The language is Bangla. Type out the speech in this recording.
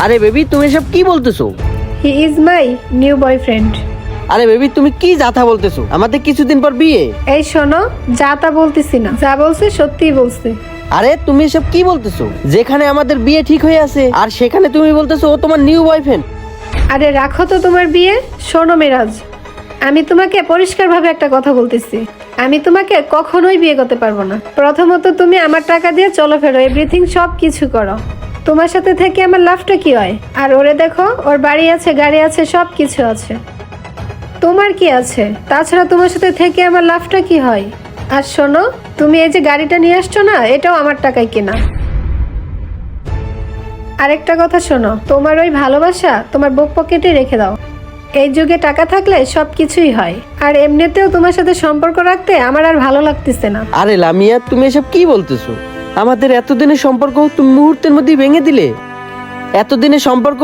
আরে বেবি তুমি এসব কি বলতেছো? He is my new boyfriend. আরে বেবি তুমি কি যাতা বলতেছো? আমাদের কিছুদিন পর বিয়ে। এই শোনো, যা তা বলতেছি না, যা বলছে সত্যিই বলছে। আরে তুমি এসব কি বলতেছো? যেখানে আমাদের বিয়ে ঠিক হয়ে আছে আর সেখানে তুমি বলতেছো ও তোমার নিউ বয়ফ্রেন্ড। আরে রাখো তো তোমার বিয়ে। শোনো মিরাজ, আমি তোমাকে পরিষ্কারভাবে একটা কথা বলতেছি, আমি তোমাকে কখনোই বিয়ে করতে পারবো না। প্রথমত তুমি আমার টাকা দিয়ে চলাফেরো, এভরিথিং সব কিছু করো, তোমার সাথে থেকে আমার লাভটা কি হয়? আর ওরে দেখো, ওর বাড়ি আছে, গাড়ি আছে, সব কিছু আছে, তোমার কি আছে? তাছাড়া তোমার সাথে থেকে আমার লাভটা কি হয়? আর শোনো, তুমি এই যে গাড়িটা নিয়ে আসছো না, এটাও আমার টাকায় কেনা। আরেকটা কথা শোনো, তোমার ওই ভালোবাসা তোমার বুক পকেটে রেখে দাও। এই যুগে টাকা থাকলে সব কিছুই হয়। আর এমনিতেও তোমার সাথে সম্পর্ক রাখতে আমার আর ভালো লাগতেছে না। আরে লামিয়া তুমি এসব কি বলতেছো? আমাদের এতদিনের সম্পর্ক তুমি মুহূর্তের মধ্যেই ভেঙে দিলে। এতদিনের সম্পর্ক